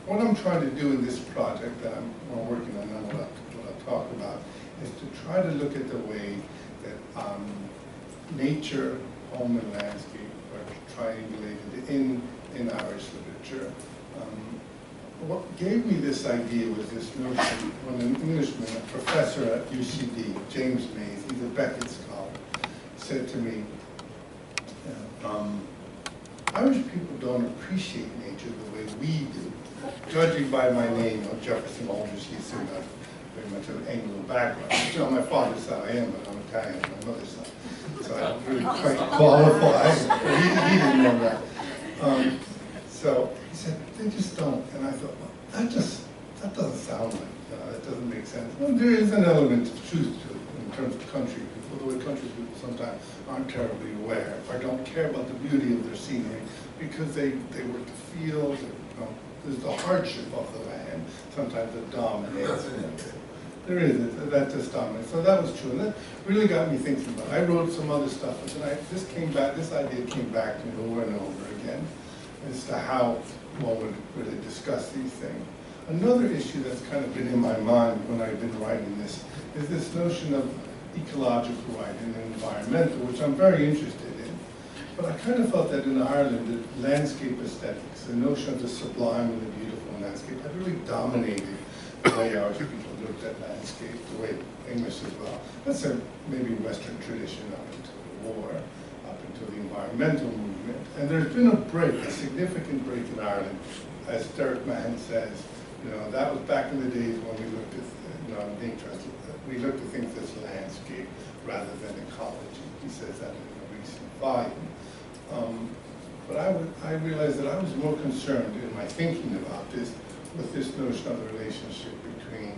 what I'm trying to do in this project that I'm working on now, what I'll talk about, is to try to look at the way that nature, home, and landscape are triangulated in Irish literature. What gave me this idea was this notion when an Englishman, a professor at UCD, James Mays, he's a Beckett scholar, said to me, Irish people don't appreciate nature the way we do. Judging by my name, Jefferson Holdridge, he's in a very much of an Anglo background. You know, on my father's side I am, but I'm Italian on my mother's side. So I'm really quite qualified. He didn't know that. So he said, they just don't. And I thought, well, that doesn't sound like, that doesn't make sense. Well, there is an element of truth to it in terms of country people, the way country people sometimes aren't terribly aware or don't care about the beauty of their scenery because they work the fields, there's the hardship of the land, sometimes it dominates. There is, that just dominates. So that was true, and that really got me thinking about it. I wrote some other stuff, but then this idea came back to me over and over again as to how one would really discuss these things. Another issue that's kind of been in my mind when I've been writing this is this notion of ecological writing and environmental, which I'm very interested in. But I kind of felt that in Ireland, the landscape aesthetics, the notion of the sublime and the beautiful landscape had really dominated the way Irish people looked at landscape, the way English as well. That's a maybe Western tradition up until the war, up until the environmental movement. And there's been a break, a significant break in Ireland, as Derek Mahan says. You know, that was back in the days when we looked at, nature, we looked at things as landscape rather than ecology. He says that in a recent volume. But I realized that I was more concerned in my thinking about this with this notion of the relationship between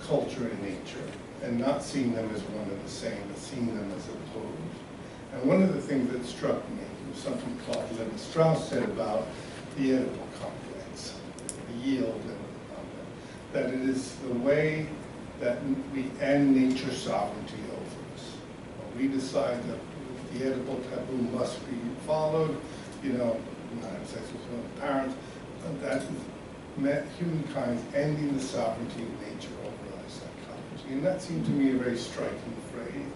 culture and nature, and not seeing them as one and the same, but seeing them as opposed. And one of the things that struck me was something Claude Lévi-Strauss said about the Oedipal complex, the yield and the complex, that it is the way that we end nature's sovereignty over us. When we decide that the Oedipal taboo must be followed, not have sex with one of the parents, that is humankind's ending the sovereignty of nature over our psychology. And that seemed to me a very striking phrase.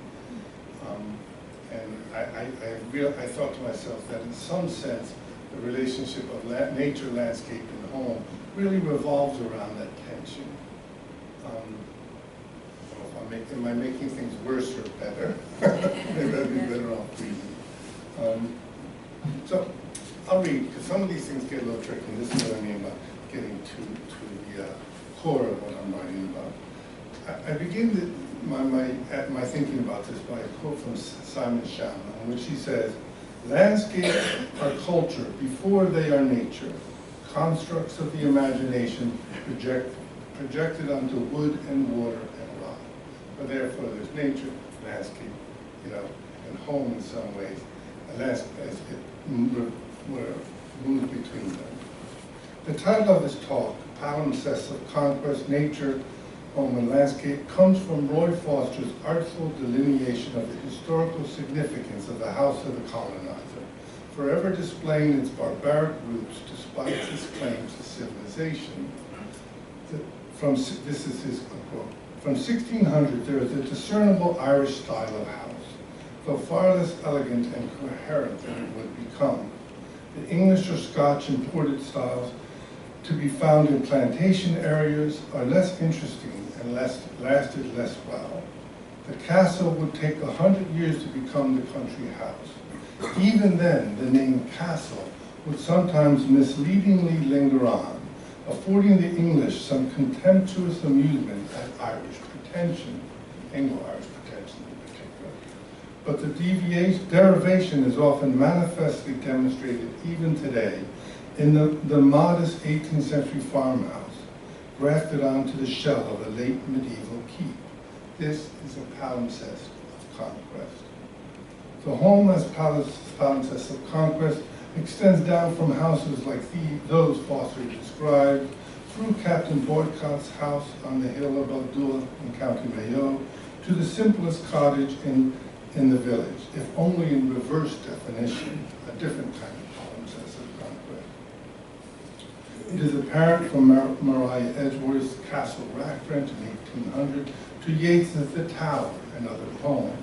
And I thought to myself that in some sense, the relationship of nature, landscape, and home really revolves around that tension. Am I making things worse or better? Maybe I'd be better off reading. So I'll read, because some of these things get a little tricky, and this is what I mean by getting to the core of what I'm writing about. I begin my thinking about this by a quote from Simon Shamma, in which he says, "Landscapes are culture before they are nature, constructs of the imagination projected onto wood and water and rock. But therefore there's nature, landscape, and home in some ways, as it moves between them." The title of his talk, Palimpsest of Conquest, Nature, Home and Landscape, comes from Roy Foster's artful delineation of the historical significance of the house of the colonizer, forever displaying its barbaric roots despite its claims to civilization. This is his quote. From 1600, there is a discernible Irish style of house, though far less elegant and coherent than it would become. The English or Scotch imported styles to be found in plantation areas are less interesting and lasted less well. The castle would take 100 years to become the country house. Even then, the name castle would sometimes misleadingly linger on, affording the English some contemptuous amusement at Irish pretension, Anglo-Irish pretension in particular. But the derivation is often manifestly demonstrated even today in the modest 18th century farmhouse grafted onto the shell of a late medieval keep. This is a palimpsest of conquest. The home as palimpsest of conquest extends down from houses like those Foster described, through Captain Boycott's house on the hill above Dula in County Mayo, to the simplest cottage in the village, if only in reverse definition, a different kind of palimpsest of It is apparent from Maria Edgeworth's Castle Rackrent in 1800 to Yeats's The Tower, another poem,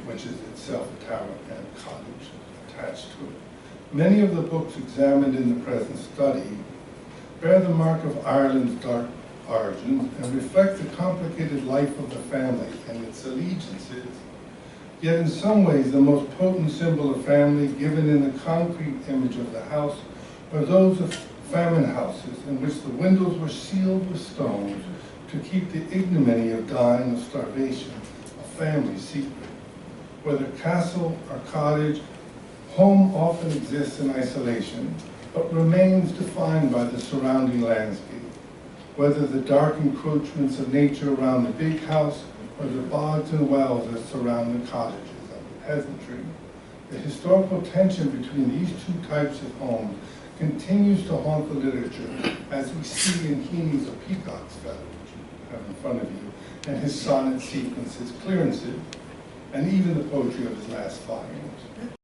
which is itself a tower and a cottage attached to it. Many of the books examined in the present study bear the mark of Ireland's dark origins and reflect the complicated life of the family and its allegiances. Yet in some ways, the most potent symbol of family given in the concrete image of the house are those of famine houses in which the windows were sealed with stones to keep the ignominy of dying of starvation a family secret. Whether castle or cottage, home often exists in isolation, but remains defined by the surrounding landscape. Whether the dark encroachments of nature around the big house or the bogs and wells that surround the cottages of the peasantry, the historical tension between these two types of homes continues to haunt the literature, as we see in Heaney's A Peacock's Feather, which you have in front of you, and his sonnet sequences, clearances, and even the poetry of his last volumes.